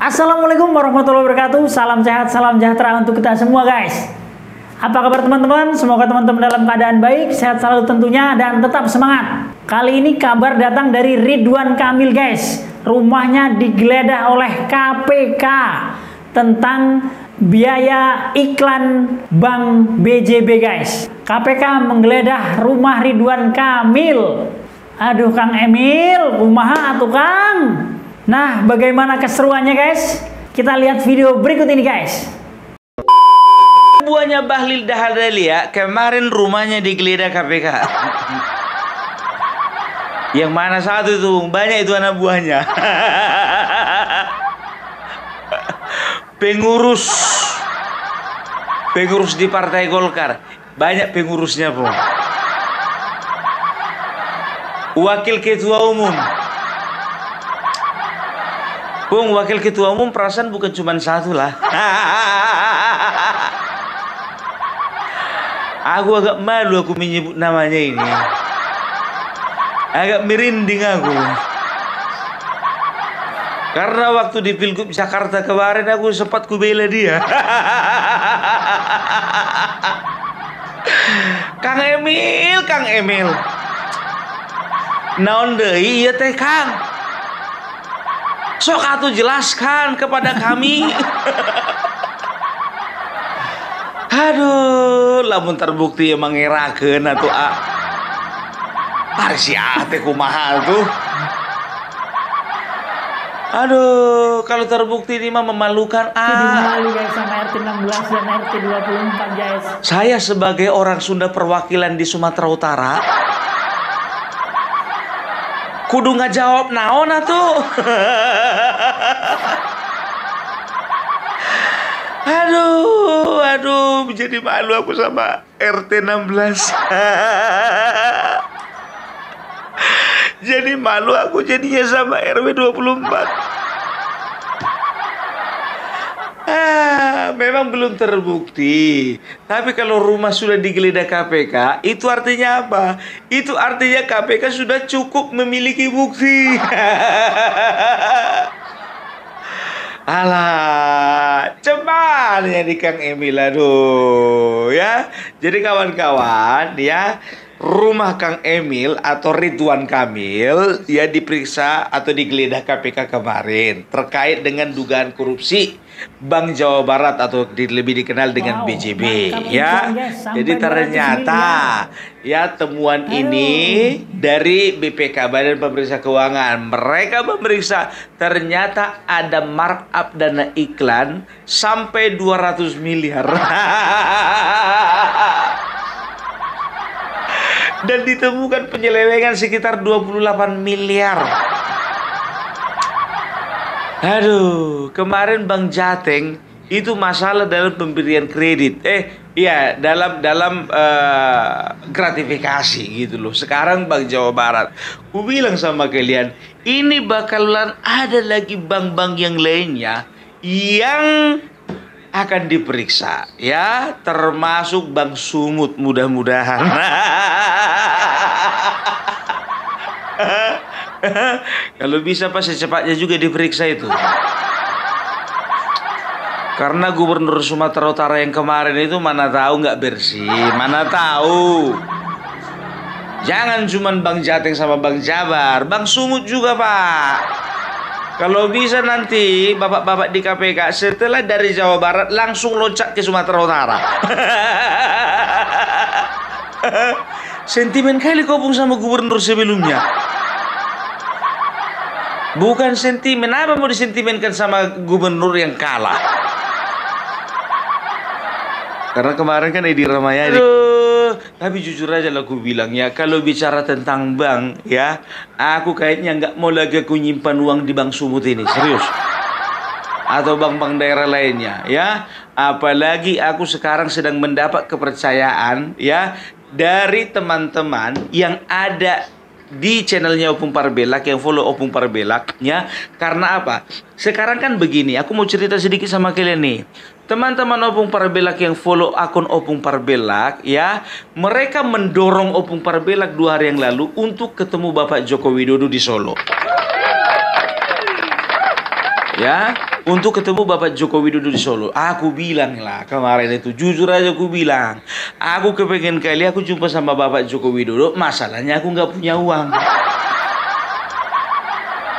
Assalamualaikum warahmatullahi wabarakatuh. Salam sehat, salam sejahtera untuk kita semua guys. Apa kabar teman-teman? Semoga teman-teman dalam keadaan baik, sehat selalu tentunya, dan tetap semangat. Kali ini kabar datang dari Ridwan Kamil guys. Rumahnya digeledah oleh KPK tentang biaya iklan Bank BJB guys. KPK menggeledah rumah Ridwan Kamil. Aduh Kang Emil, kumaha atuh Kang? Nah, bagaimana keseruannya guys? Kita lihat video berikut ini guys. Buahnya Bahlil Dahadalia kemarin rumahnya digeledah KPK. Yang mana satu itu? Banyak itu anak buahnya. Pengurus di Partai Golkar. Banyak pengurusnya pun. Wakil Ketua Umum. Bung, wakil ketua umum perasaan bukan cuma satu lah. Aku agak malu aku menyebut namanya ini. Agak merinding aku. Karena waktu di Pilgub Jakarta kemarin aku sempat kubela dia. Kang Emil. Naon deui ieu teh Kang? Sok atuh jelaskan kepada kami. Aduh, lamun terbukti emang ngerakeun atuh Ari sia teh kumaha tuh. Aduh, kalau terbukti ini mah memalukan. Jadi malu guys sama RT 16 dan RT 24 guys. Saya sebagai orang Sunda perwakilan di Sumatera Utara kudu ngajawab naon atuh. Aduh, menjadi malu aku sama RT 16. Jadi malu aku jadinya sama RW 24. Memang belum terbukti. Tapi kalau rumah sudah digeledah KPK, itu artinya apa? Itu artinya KPK sudah cukup memiliki bukti. Alah, cepat di Kang Emil, aduh ya. Jadi kawan-kawan ya, rumah Kang Emil atau Ridwan Kamil ya diperiksa atau digeledah KPK kemarin terkait dengan dugaan korupsi Bank Jawa Barat atau lebih dikenal dengan BJB ya. Jadi ternyata ya temuan ini dari BPK Badan Pemeriksa Keuangan. Mereka memeriksa ternyata ada markup dana iklan sampai 200 miliar. Dan ditemukan penyelewengan sekitar 28 miliar. Aduh, kemarin Bang Jateng itu masalah dalam pemberian kredit. Iya, dalam gratifikasi gitu loh. Sekarang Bank Jawa Barat. Ku bilang sama kalian, ini bakalan ada lagi bank-bank yang lainnya yang akan diperiksa ya, termasuk Bank Sumut mudah-mudahan. Kalau bisa Pak secepatnya juga diperiksa itu. Karena Gubernur Sumatera Utara yang kemarin itu mana tahu nggak bersih, mana tahu. Jangan cuman Bang Jateng sama Bang Jabar, Bang Sumut juga Pak. Kalau bisa nanti bapak-bapak di KPK setelah dari Jawa Barat langsung loncat ke Sumatera Utara. Sentimen kali kobong sama gubernur sebelumnya. Bukan sentimen, apa mau disentimenkan sama gubernur yang kalah? Karena kemarin kan Edi Ramayadi. Tapi jujur aja lah aku bilang ya, kalau bicara tentang bank ya, aku kayaknya nggak mau lagi aku nyimpan uang di Bank Sumut ini, serius. Atau bank-bank daerah lainnya ya. Apalagi aku sekarang sedang mendapat kepercayaan ya dari teman-teman yang ada di channelnya Opung Parbelak, yang follow Opung Parbelak ya. Karena apa? Sekarang kan begini, aku mau cerita sedikit sama kalian nih. Teman-teman Opung Parbelak yang follow akun Opung Parbelak ya, mereka mendorong Opung Parbelak 2 hari yang lalu untuk ketemu Bapak Joko Widodo di Solo. Ya, untuk ketemu Bapak Joko Widodo di Solo. Aku bilang lah kemarin itu, jujur aja aku bilang, aku kepengen kali aku jumpa sama Bapak Joko Widodo, masalahnya aku nggak punya uang.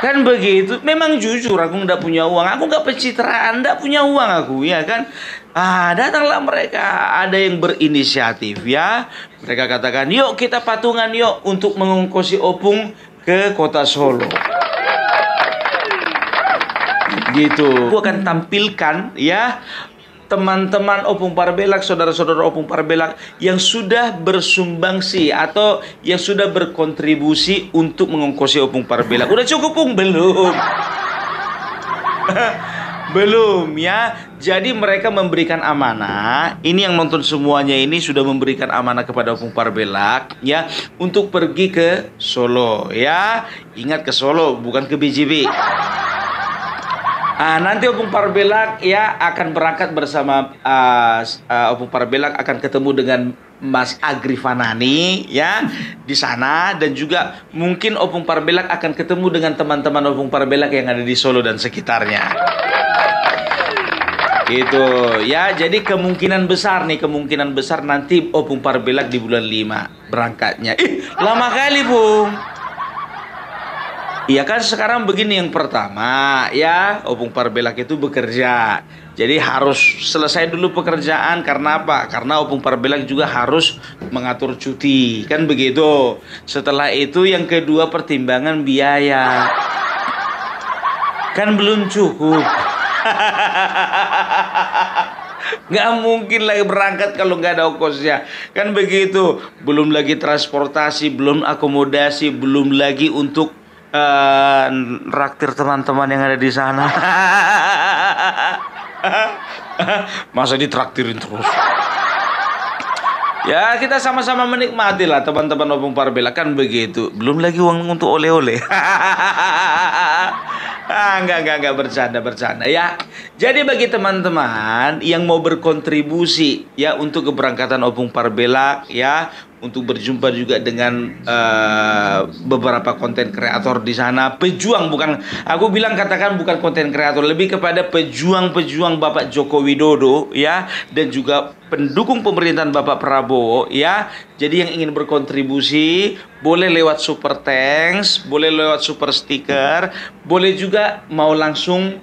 Kan begitu, memang jujur aku nggak punya uang, aku nggak pencitraan, nggak punya uang aku, ya kan. Datanglah mereka, ada yang berinisiatif ya. Mereka katakan, yuk kita patungan yuk untuk mengongkosi opung ke kota Solo. Gitu. Aku akan tampilkan ya teman-teman Opung Parbelak, saudara-saudara Opung Parbelak yang sudah bersumbangsi atau yang sudah berkontribusi untuk mengongkosi Opung Parbelak. Udah cukup, Pung? Belum. Belum ya. Jadi mereka memberikan amanah. Ini yang nonton semuanya ini sudah memberikan amanah kepada Opung Parbelak ya untuk pergi ke Solo ya. Ingat ke Solo, bukan ke BJB. Nanti Opung Parbelak ya akan berangkat bersama Opung Parbelak akan ketemu dengan Mas Agri Fanani ya di sana, dan juga mungkin Opung Parbelak akan ketemu dengan teman-teman Opung Parbelak yang ada di Solo dan sekitarnya. Gitu ya. Jadi kemungkinan besar nanti Opung Parbelak di bulan 5 berangkatnya. Lama kali, Bung. Iya kan, sekarang begini, yang pertama ya Opung Parbelak itu bekerja. Jadi harus selesai dulu pekerjaan. Karena apa? Karena Opung Parbelak juga harus mengatur cuti. Kan begitu. Setelah itu yang kedua pertimbangan biaya. Kan belum cukup. Nggak mungkin lagi berangkat kalau nggak ada ongkosnya. Kan begitu. Belum lagi transportasi, belum akomodasi, belum lagi untuk raktir teman-teman yang ada di sana. Masa ditraktirin terus? Ya kita sama-sama menikmati lah teman-teman Opung Parbelak, kan begitu. Belum lagi uang untuk oleh-oleh. Enggak bercanda ya. Jadi bagi teman-teman yang mau berkontribusi ya untuk keberangkatan Opung Parbelak ya, untuk berjumpa juga dengan beberapa konten kreator di sana, pejuang, bukan aku bilang katakan bukan konten kreator, lebih kepada pejuang-pejuang Bapak Joko Widodo ya, dan juga pendukung pemerintahan Bapak Prabowo ya. Jadi yang ingin berkontribusi boleh lewat super thanks, boleh lewat super sticker, boleh juga mau langsung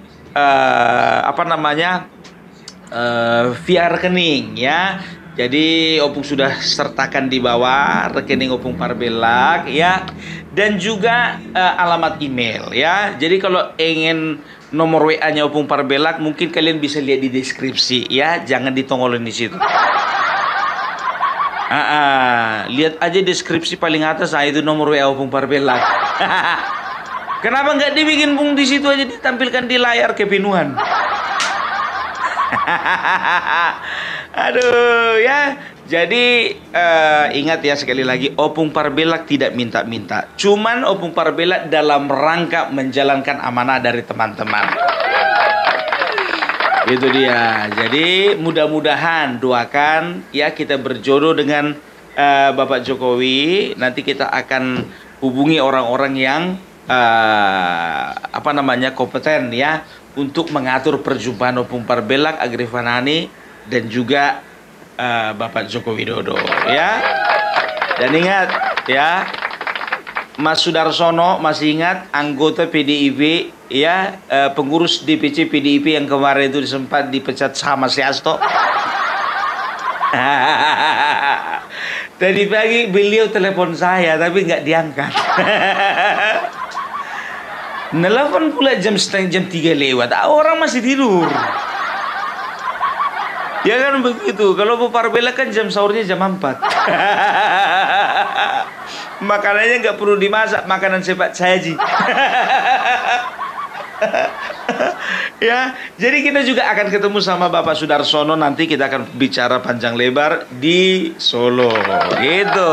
via rekening ya. Jadi Opung sudah sertakan di bawah rekening Opung Parbelak ya, dan juga alamat email ya. Jadi kalau ingin nomor WA-nya Opung Parbelak, mungkin kalian bisa lihat di deskripsi ya, jangan ditongolin di situ. Lihat aja deskripsi paling atas, itu nomor WA Opung Parbelak. Kenapa nggak dibikin, Bung, di situ aja ditampilkan di layar kepinuhan? Aduh ya. Jadi ingat ya, sekali lagi, Opung Parbelak tidak minta-minta. Cuman Opung Parbelak dalam rangka menjalankan amanah dari teman-teman. Itu dia. Jadi mudah-mudahan doakan ya kita berjodoh dengan Bapak Jokowi. Nanti kita akan hubungi orang-orang yang kompeten ya untuk mengatur perjumpaan Opung Parbelak, Agri Fanani, dan juga Bapak Joko Widodo ya. Dan ingat ya, Mas Sudarsono masih ingat, anggota PDIP ya, pengurus DPC PDIP yang kemarin itu sempat dipecat sama si Hasto. Tadi pagi beliau telepon saya tapi nggak diangkat. Nelfon pula jam 3 lewat. Orang masih tidur. Ya kan begitu. Kalau Opung Parbelak kan jam sahurnya jam 4. Makanannya nggak perlu dimasak, makanan cepat saji. Ya, jadi kita juga akan ketemu sama Bapak Sudarsono, nanti kita akan bicara panjang lebar di Solo, gitu.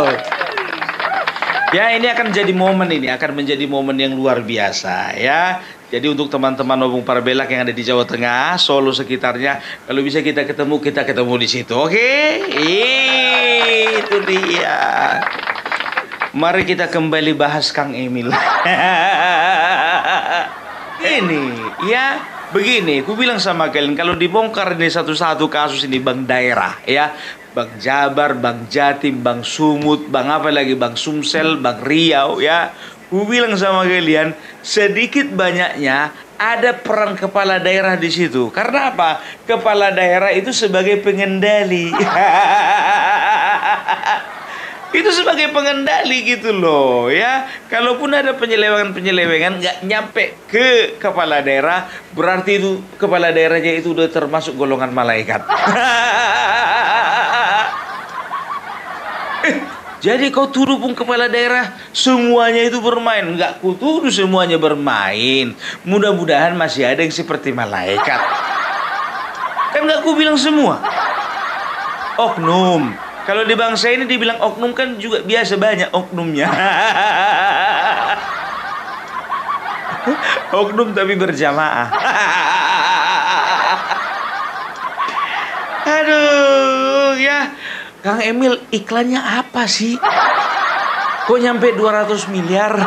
Ya, ini akan menjadi momen yang luar biasa ya. Jadi untuk teman-teman Opung Parbelak yang ada di Jawa Tengah, Solo sekitarnya, kalau bisa kita ketemu di situ, oke? Itu dia. Mari kita kembali bahas Kang Emil. Ini ya, Begini, aku bilang sama kalian, kalau dibongkar ini satu-satu kasus ini Bang daerah, ya, Bang Jabar, Bang Jatim, Bang Sumut, Bang apa lagi, Bang Sumsel, Bang Riau, ya, aku bilang sama kalian, sedikit banyaknya ada peran kepala daerah di situ. Karena apa? Kepala daerah itu sebagai pengendali. Itu sebagai pengendali gitu loh, ya. Kalaupun ada penyelewengan nggak nyampe ke kepala daerah, berarti itu kepala daerahnya itu udah termasuk golongan malaikat. Jadi kau tuduh pun kepala daerah semuanya itu bermain. Nggak kutuduh semuanya bermain. Mudah-mudahan masih ada yang seperti malaikat. Kan nggak ku bilang semua. Oknum. Kalau di bangsa ini dibilang oknum kan juga biasa banyak oknumnya. Oknum tapi berjamaah. Aduh, ya. Kang Emil, iklannya apa sih? Kok nyampe 200 miliar?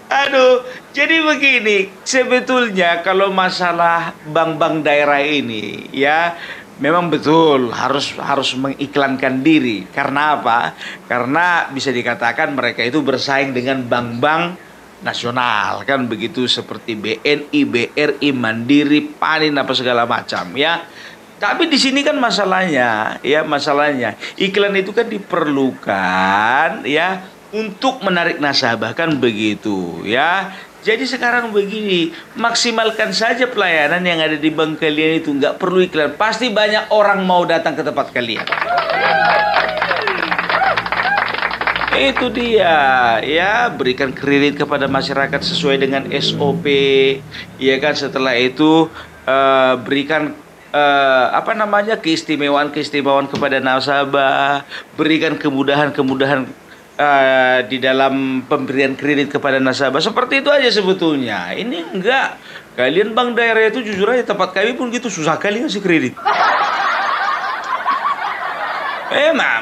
Aduh, jadi begini, sebetulnya kalau masalah bank-bank daerah ini, ya, memang betul harus mengiklankan diri. Karena apa? Karena bisa dikatakan mereka itu bersaing dengan bank-bank nasional, kan begitu, seperti BNI, BRI, Mandiri, Panin apa segala macam, ya. Tapi di sini kan masalahnya, ya, masalahnya iklan itu kan diperlukan, ya, untuk menarik nasabah, kan begitu, ya. Jadi sekarang begini, maksimalkan saja pelayanan yang ada di bank kalian itu, nggak perlu iklan. Pasti banyak orang mau datang ke tempat kalian. Itu dia, ya, berikan kredit kepada masyarakat sesuai dengan SOP, ya kan. Setelah itu berikan keistimewaan kepada nasabah, berikan kemudahan di dalam pemberian kredit kepada nasabah. Seperti itu aja sebetulnya. Ini enggak, kalian bank daerah itu jujur aja, tempat kami pun gitu, susah kali ngasih kredit.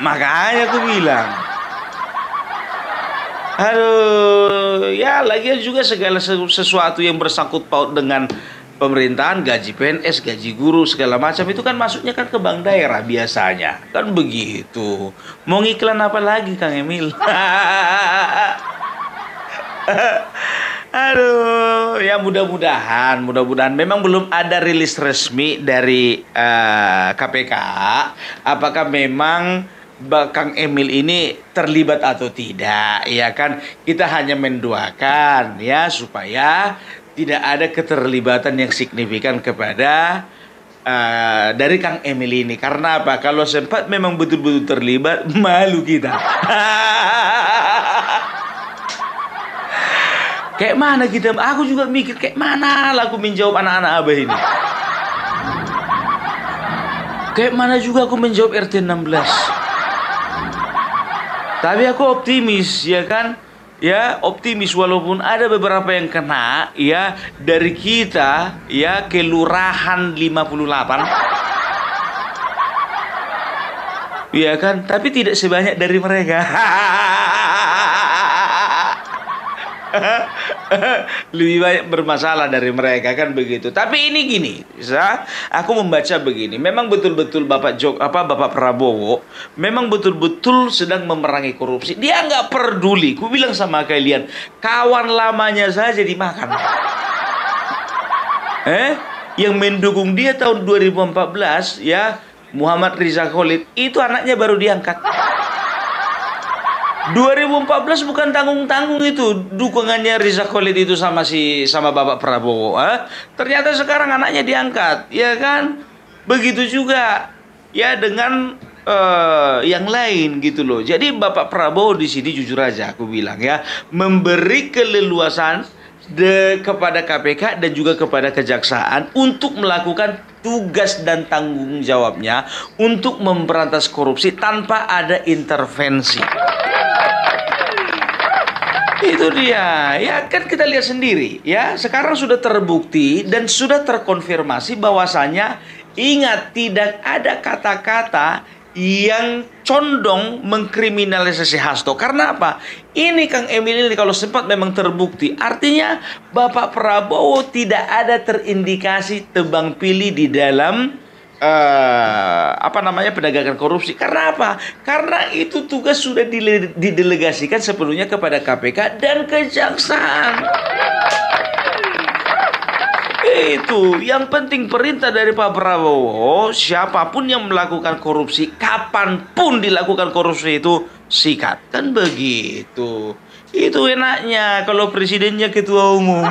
Makanya aku bilang, aduh, ya, lagian juga segala sesuatu yang bersangkut paut dengan pemerintahan, gaji PNS, gaji guru, segala macam itu kan masuknya kan ke bank daerah biasanya. Kan begitu. Mau ngiklan apa lagi, Kang Emil? Aduh, ya, mudah-mudahan memang belum ada rilis resmi dari KPK apakah memang Kang Emil ini terlibat atau tidak, ya kan. Kita hanya mendoakan, ya, supaya tidak ada keterlibatan yang signifikan kepada dari Kang Emil ini. Karena apa? Kalau sempat memang betul-betul terlibat, malu kita. Kayak mana kita? Aku juga mikir kayak mana lah aku menjawab anak-anak abah ini. Kayak mana juga aku menjawab RT 16. Tapi aku optimis, ya kan? Ya, optimis walaupun ada beberapa yang kena, ya, dari kita, ya, kelurahan 58. Ya kan? Tapi tidak sebanyak dari mereka. Lebih banyak bermasalah dari mereka, kan begitu. Tapi ini gini, aku membaca begini. Memang betul-betul Bapak Prabowo memang betul-betul sedang memerangi korupsi. Dia nggak peduli. Ku bilang sama kalian, kawan lamanya saja dimakan. Yang mendukung dia tahun 2014, ya, Muhammad Rizal Khalid, itu anaknya baru diangkat. 2014 bukan tanggung-tanggung itu dukungannya Rizal Khalid itu sama Bapak Prabowo. Ternyata sekarang anaknya diangkat, ya kan? Begitu juga, ya, dengan yang lain gitu loh. Jadi Bapak Prabowo di sini jujur aja aku bilang, ya, memberi keleluasan kepada KPK dan juga kepada kejaksaan untuk melakukan tugas dan tanggung jawabnya untuk memberantas korupsi tanpa ada intervensi. Itu dia, ya kan, kita lihat sendiri, ya, sekarang sudah terbukti dan sudah terkonfirmasi bahwasanya, ingat, tidak ada kata-kata yang condong mengkriminalisasi Hasto. Karena apa? Ini Kang Emil ini kalau sempat memang terbukti, artinya Bapak Prabowo tidak ada terindikasi tebang pilih di dalam penegakan korupsi. Karena apa? Karena itu tugas sudah didelegasikan sepenuhnya kepada KPK dan Kejaksaan. Itu yang penting perintah dari Pak Prabowo, siapapun yang melakukan korupsi, kapanpun dilakukan korupsi itu sikat. Kan begitu. Itu enaknya kalau presidennya ketua umum.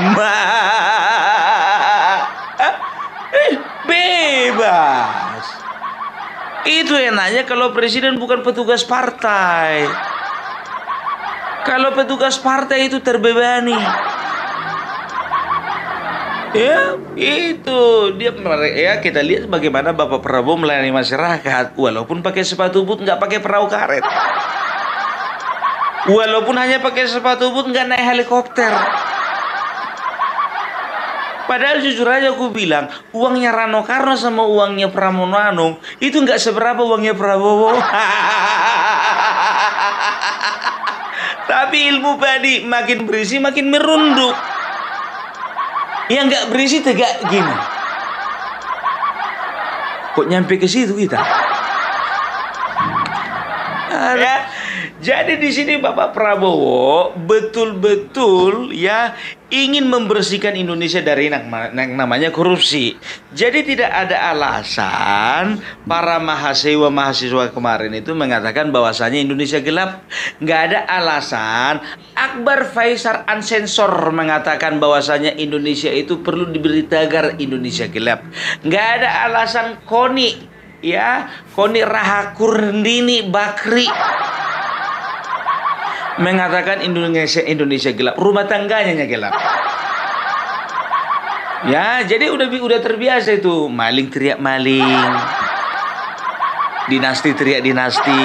Bebas. Itu enaknya kalau presiden bukan petugas partai. Kalau petugas partai itu terbebani. Ya, itu dia. Ya, kita lihat bagaimana Bapak Prabowo melayani masyarakat, walaupun pakai sepatu boot, nggak pakai perahu karet. Walaupun hanya pakai sepatu boot, nggak naik helikopter. Padahal jujur aja aku bilang, uangnya Rano Karno sama uangnya Pramono Anung itu nggak seberapa uangnya Prabowo. Tapi ilmu padi makin berisi makin merunduk. Yang nggak berisi tegak gini. Kok nyampe ke situ kita? Ya, jadi di sini Bapak Prabowo betul-betul ya ingin membersihkan Indonesia dari yang namanya korupsi. Jadi tidak ada alasan para mahasiswa kemarin itu mengatakan bahwasanya Indonesia gelap. Nggak ada alasan Akbar Faisal Ansensor mengatakan bahwasanya Indonesia itu perlu diberi tagar Indonesia gelap. Nggak ada alasan Koni Rahakurdini Bakri mengatakan Indonesia gelap, rumah tangganya gelap. Ya, jadi udah terbiasa itu, maling teriak maling, dinasti teriak dinasti,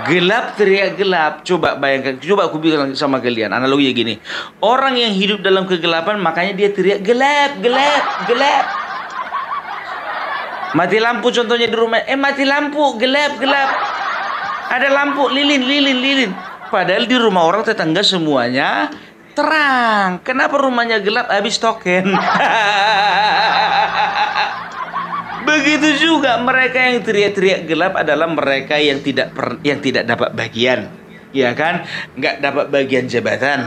gelap teriak gelap. Coba bayangkan, coba aku bilang sama kalian, analoginya gini, orang yang hidup dalam kegelapan makanya dia teriak gelap, gelap, gelap. Mati lampu contohnya di rumah, mati lampu, gelap, gelap. Ada lampu, lilin. Padahal di rumah orang tetangga semuanya terang. Kenapa rumahnya gelap? Habis token. Begitu juga mereka yang teriak-teriak gelap adalah mereka yang tidak dapat bagian. Ya kan? Nggak dapat bagian jabatan.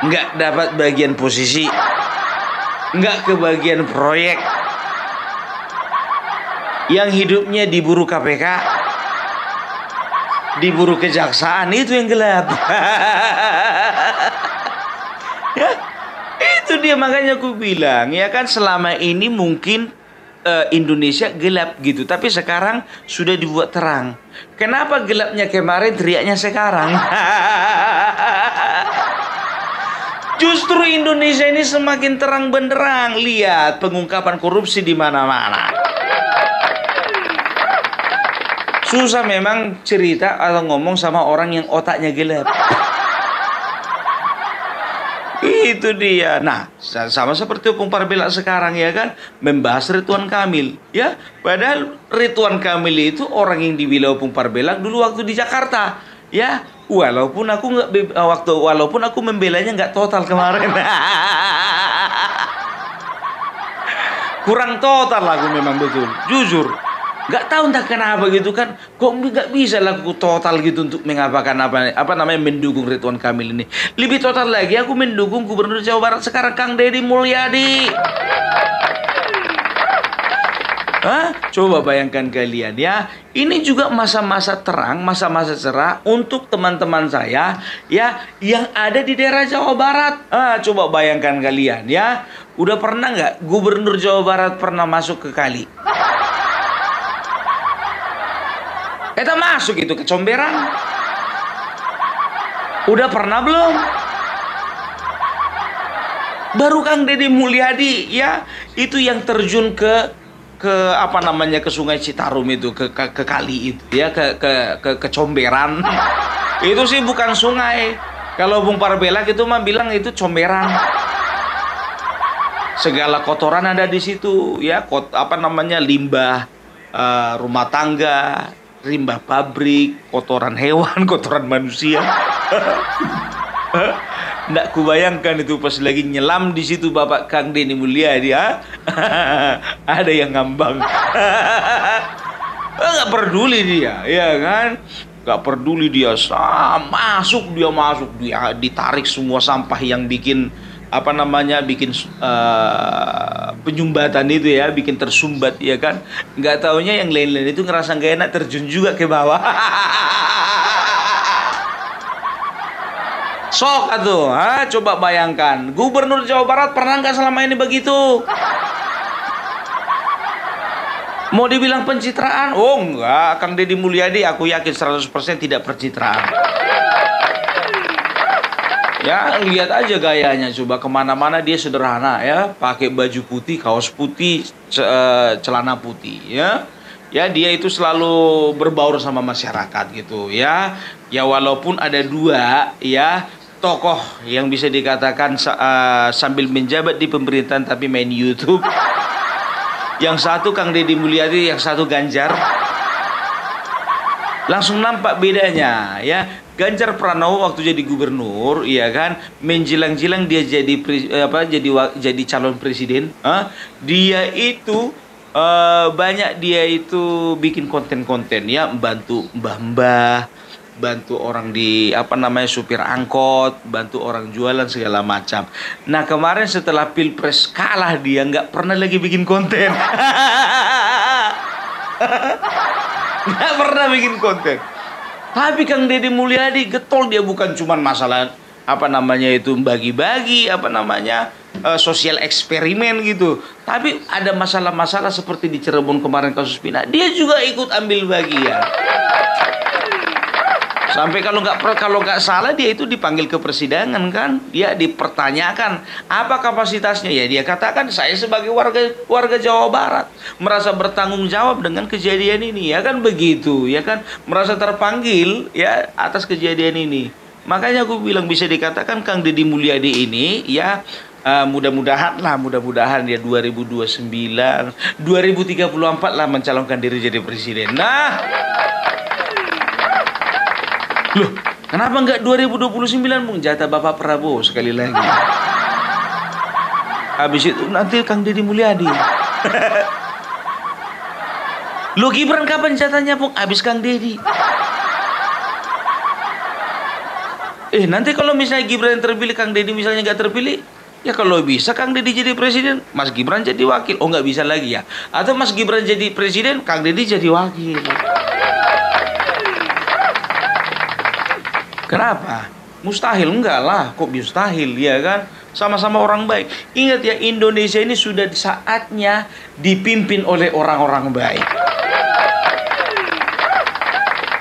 Nggak dapat bagian posisi. Nggak kebagian proyek. Yang hidupnya diburu KPK. Diburu Kejaksaan, itu yang gelap. Ya, itu dia, makanya aku bilang ya kan, selama ini mungkin Indonesia gelap gitu, tapi sekarang sudah dibuat terang. Kenapa gelapnya kemarin, teriaknya sekarang? Justru Indonesia ini semakin terang benderang. Lihat pengungkapan korupsi di mana-mana. Susah memang cerita atau ngomong sama orang yang otaknya gelap. Itu dia. Nah, sama seperti Opung Parbela sekarang ya kan, membahas Ridwan Kamil. Ya, padahal Ridwan Kamil itu orang yang dibela Opung Parbela dulu waktu di Jakarta. Ya, walaupun aku membelanya nggak total kemarin. Kurang total aku memang, betul, jujur. Gak tahu entah kenapa gitu kan, kok gak bisa laku total gitu untuk mengapakan mendukung Ridwan Kamil ini. Lebih total lagi aku mendukung Gubernur Jawa Barat sekarang, Kang Deddy Mulyadi. Coba bayangkan kalian ya, ini juga masa-masa terang, masa-masa cerah untuk teman-teman saya ya yang ada di daerah Jawa Barat. Coba bayangkan kalian ya, udah pernah nggak Gubernur Jawa Barat pernah masuk ke kali? Kita masuk itu ke Comberan. Udah pernah belum? Baru Kang Deddy Mulyadi ya, itu yang terjun ke Sungai Citarum itu, ke kali itu ya, ke Comberan. Itu sih bukan sungai. Kalau Bung Parbela gitu mah bilang itu Comberan. segala kotoran ada di situ, ya, apa namanya, limbah rumah tangga, limbah pabrik, kotoran hewan, kotoran manusia. Nggak kubayangkan itu pas lagi nyelam di situ Bapak Kang Deddy Mulyadi, ya. Ada yang ngambang. Nggak peduli dia, ya kan? Nggak peduli dia, masuk dia ditarik semua sampah yang bikin apa namanya, bikin penyumbatan itu, ya, bikin tersumbat, ya kan? Nggak taunya yang lain-lain itu ngerasa nggak enak, terjun juga ke bawah. Sok atuh, coba bayangkan, Gubernur Jawa Barat pernah nggak selama ini begitu? Mau dibilang pencitraan? Oh enggak, Kang Deddy Mulyadi aku yakin 100% tidak pencitraan. Ya, lihat aja gayanya, coba kemana-mana dia sederhana, ya, pakai baju putih, kaos putih, celana putih, ya. Ya, dia itu selalu berbaur sama masyarakat gitu, ya. Ya, walaupun ada dua, ya, tokoh yang bisa dikatakan sambil menjabat di pemerintahan tapi main YouTube. Yang satu Kang Deddy Mulyadi, yang satu Ganjar. Langsung nampak bedanya, ya. Ganjar Pranowo waktu jadi gubernur, ya kan, menjilang-jilang dia jadi calon presiden. Dia itu banyak dia itu bikin konten-konten, ya, bantu mbah-mbah, bantu orang di apa namanya supir angkot, bantu orang jualan segala macam. Nah, kemarin setelah Pilpres kalah dia nggak pernah lagi bikin konten. Nggak pernah bikin konten. Tapi Kang Deddy Mulyadi getol, dia bukan cuma masalah apa namanya itu bagi-bagi apa namanya sosial eksperimen gitu. Tapi ada masalah-masalah seperti di Cirebon kemarin kasus Pina, dia juga ikut ambil bagian. Sampai kalau nggak salah dia itu dipanggil ke persidangan, kan, dia dipertanyakan apa kapasitasnya, ya dia katakan saya sebagai warga Jawa Barat merasa bertanggung jawab dengan kejadian ini, ya kan, begitu, ya kan, merasa terpanggil, ya, atas kejadian ini. Makanya aku bilang bisa dikatakan Kang Deddy Mulyadi ini, ya, mudah-mudahan dia 2029, 2034 lah mencalonkan diri jadi presiden. Nah, loh, kenapa nggak 2029, Bung? Jatah Bapak Prabowo sekali lagi. Habis itu nanti Kang Deddy Mulyadi. Loh, Gibran kapan jatahnya, Bung? Habis Kang Deddy. Nanti kalau misalnya Gibran yang terpilih, Kang Deddy misalnya nggak terpilih, ya kalau bisa Kang Deddy jadi presiden, Mas Gibran jadi wakil. Oh, nggak bisa lagi, ya? Atau Mas Gibran jadi presiden, Kang Deddy jadi wakil. Kenapa? Mustahil? Enggak lah, kok mustahil, ya kan? Sama-sama orang baik. Ingat ya, Indonesia ini sudah saatnya dipimpin oleh orang-orang baik.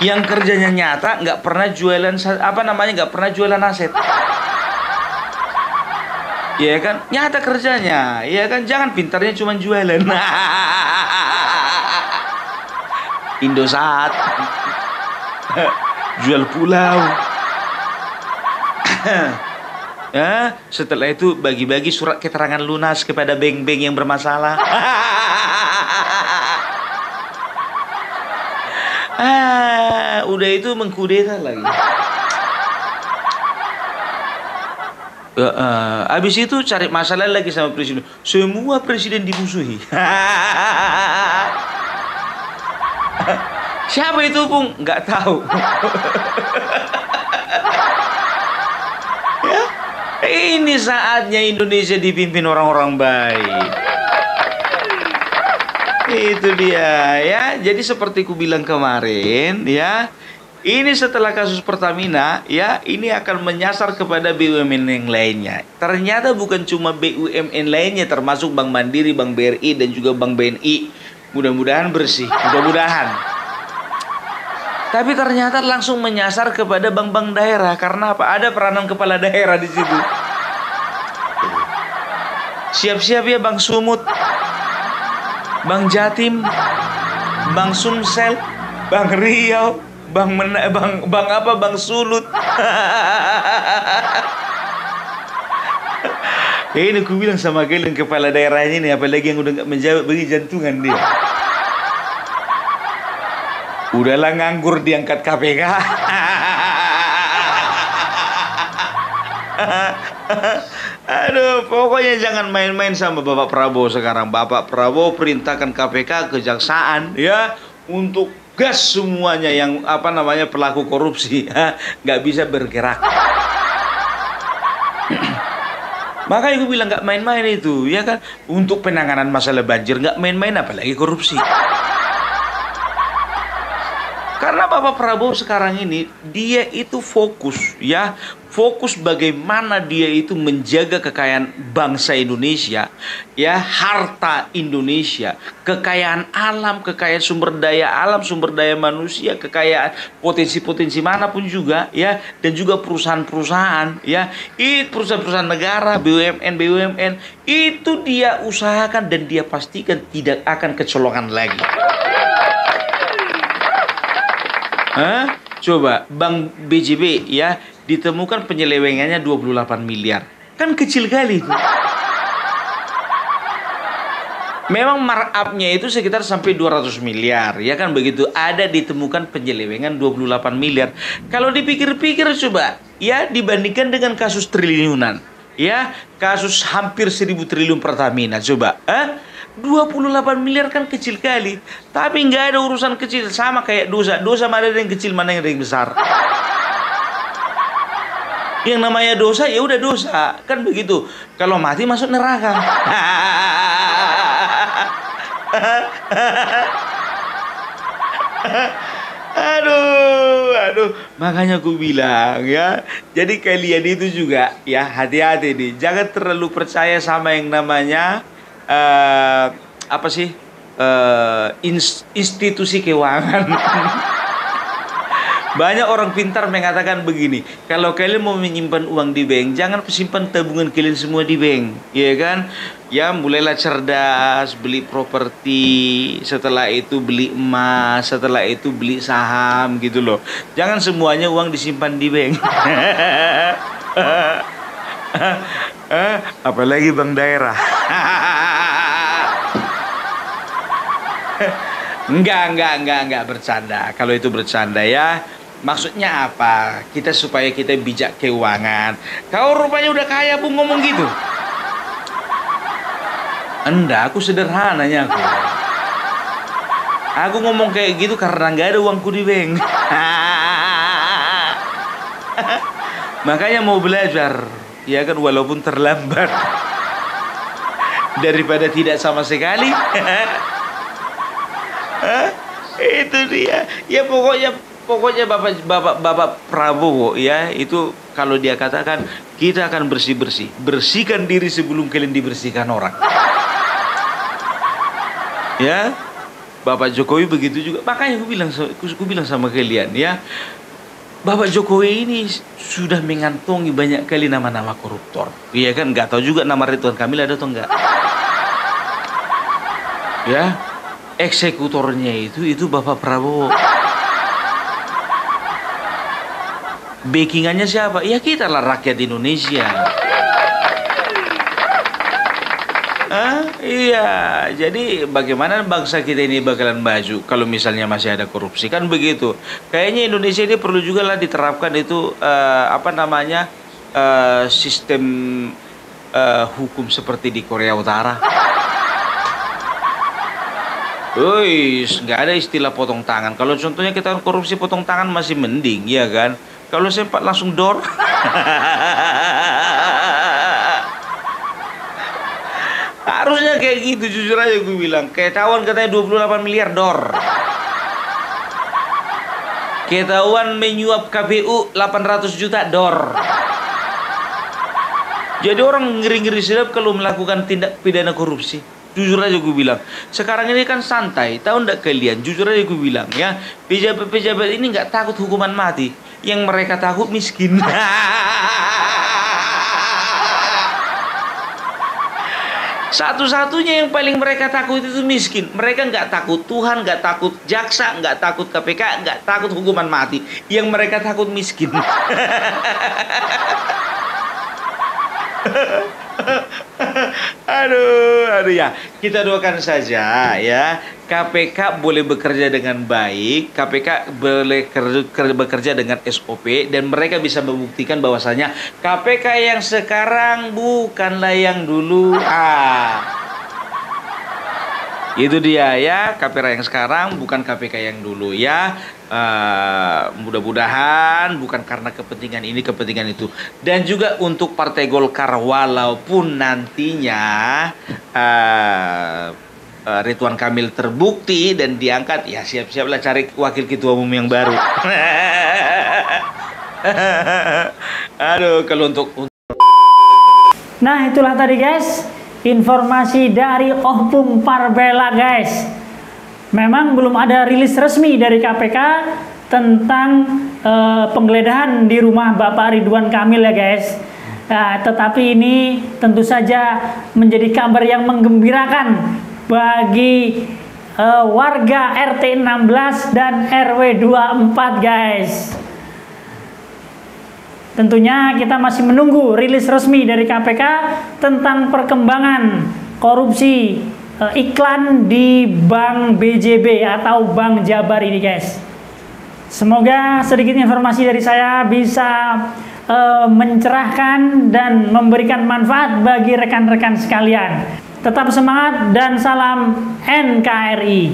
Yang kerjanya nyata, nggak pernah jualan nggak pernah jualan aset. Ya kan? Nyata kerjanya, ya kan? Jangan pintarnya cuma jualan. Indosat. Jual pulau. Ya, setelah itu bagi-bagi surat keterangan lunas kepada bank-bank yang bermasalah. Udah itu mengkudeta lagi. Habis itu cari masalah lagi sama presiden. Semua presiden dimusuhi. Siapa itu, Bung? Nggak tahu. Ya, ini saatnya Indonesia dipimpin orang-orang baik. Itu dia, ya. Jadi seperti ku bilang kemarin, ya. Ini setelah kasus Pertamina, ya, ini akan menyasar kepada BUMN yang lainnya. Ternyata bukan cuma BUMN lainnya, termasuk Bank Mandiri, Bank BRI, dan juga Bank BNI. Mudah-mudahan bersih, mudah-mudahan. Tapi ternyata langsung menyasar kepada bank-bank daerah. Karena apa? Ada peranan kepala daerah di situ. Siap-siap ya, Bank Sumut, Bank Jatim, Bank Sumsel, Bank Riau, Bank Sulut. Ini aku bilang sama kalian kepala daerahnya ini, apalagi yang udah nggak menjawab bagi jantungan dia. Udahlah nganggur diangkat KPK. Aduh, pokoknya jangan main-main sama Bapak Prabowo sekarang. Bapak Prabowo perintahkan KPK, kejaksaan, ya, untuk gas semuanya yang pelaku korupsi, nggak bisa bergerak. Makanya gue bilang nggak main-main itu, ya kan? Untuk penanganan masalah banjir nggak main-main, apalagi korupsi. Karena Bapak Prabowo sekarang ini dia itu fokus, ya, fokus bagaimana dia itu menjaga kekayaan bangsa Indonesia, ya, harta Indonesia, kekayaan alam, kekayaan sumber daya alam, sumber daya manusia, kekayaan potensi-potensi manapun juga, ya, dan juga perusahaan-perusahaan, ya, itu perusahaan-perusahaan negara, BUMN itu dia usahakan dan dia pastikan tidak akan kecolongan lagi. Coba Bank BJB, ya, ditemukan penyelewengannya 28 miliar. Kan kecil kali itu. Memang markup-nya itu sekitar sampai 200 miliar, ya kan begitu. Ada ditemukan penyelewengan 28 miliar. Kalau dipikir-pikir coba, ya, dibandingkan dengan kasus triliunan, ya, kasus hampir 1000 triliun Pertamina, coba, 28 miliar kan kecil kali. Tapi nggak ada urusan kecil, sama kayak dosa. Dosa mana yang kecil, mana yang besar. Yang namanya dosa ya udah dosa, kan begitu. Kalau mati masuk neraka. Aduh, makanya aku bilang, ya. Jadi kalian itu juga, ya, hati-hati nih. Jangan terlalu percaya sama yang namanya institusi keuangan. Banyak orang pintar mengatakan begini, kalau kalian mau menyimpan uang di bank, jangan simpan tabungan kalian semua di bank, ya kan? Ya, mulailah cerdas, beli properti, setelah itu beli emas, setelah itu beli saham, gitu loh. Jangan semuanya uang disimpan di bank. Apalagi bank daerah. Enggak bercanda. Kalau itu bercanda, ya. Maksudnya apa? Supaya kita bijak keuangan. Kau rupanya udah kaya, Bu, ngomong gitu. Enggak, aku sederhananya aku. Aku ngomong kayak gitu karena nggak ada uangku di bank. Makanya mau belajar, ya kan, walaupun terlambat. Daripada tidak sama sekali. Itu dia. Ya pokoknya Bapak Prabowo, ya, itu kalau dia katakan kita akan bersih-bersih. Bersihkan diri sebelum kalian dibersihkan orang. Ya. Bapak Jokowi begitu juga. Makanya aku bilang sama kalian, ya. Bapak Jokowi ini sudah mengantongi banyak kali nama-nama koruptor. Iya kan, nggak tahu juga nama Ridwan Kamil ada atau enggak. Ya. Eksekutornya itu Bapak Prabowo. Backingannya siapa? Ya kita lah, rakyat Indonesia. Iya, jadi bagaimana bangsa kita ini bakalan maju kalau misalnya masih ada korupsi, kan begitu. Kayaknya Indonesia ini perlu juga lah diterapkan itu sistem hukum seperti di Korea Utara. Nggak ada istilah potong tangan. Kalau contohnya kita korupsi potong tangan masih mending, ya kan? Kalau sempat langsung dor. Harusnya kayak gitu, jujur aja gue bilang. Ketahuan katanya 28 miliar dor. Ketahuan menyuap KPU 800 juta dor. Jadi orang ngeri-ngeri sedap kalau melakukan tindak pidana korupsi. Jujur aja gue bilang, sekarang ini kan santai, tahu ndak kalian? Jujur aja gue bilang, ya, pejabat-pejabat ini nggak takut hukuman mati, yang mereka takut miskin. Satu-satunya yang paling mereka takut itu miskin. Mereka nggak takut Tuhan, nggak takut jaksa, nggak takut KPK, nggak takut hukuman mati. Yang mereka takut miskin. Aduh ya. Kita doakan saja ya. KPK boleh bekerja dengan baik, KPK boleh bekerja dengan SOP, dan mereka bisa membuktikan bahwasanya KPK yang sekarang bukanlah yang dulu. Itu dia ya, KPK yang sekarang bukan KPK yang dulu ya. Mudah-mudahan bukan karena kepentingan ini kepentingan itu. Dan juga untuk Partai Golkar, walaupun nantinya Ridwan Kamil terbukti dan diangkat, ya siap-siaplah cari wakil ketua umum yang baru. Aduh, kalau untuk Nah, itulah tadi guys, informasi dari Opung Parbela guys. Memang belum ada rilis resmi dari KPK tentang penggeledahan di rumah Bapak Ridwan Kamil ya guys. Tetapi ini tentu saja menjadi kabar yang menggembirakan bagi warga RT 16 dan RW 24 guys. Tentunya kita masih menunggu rilis resmi dari KPK tentang perkembangan korupsi iklan di Bank BJB atau Bank Jabar ini guys. Semoga sedikit informasi dari saya bisa mencerahkan dan memberikan manfaat bagi rekan-rekan sekalian. Tetap semangat dan salam NKRI.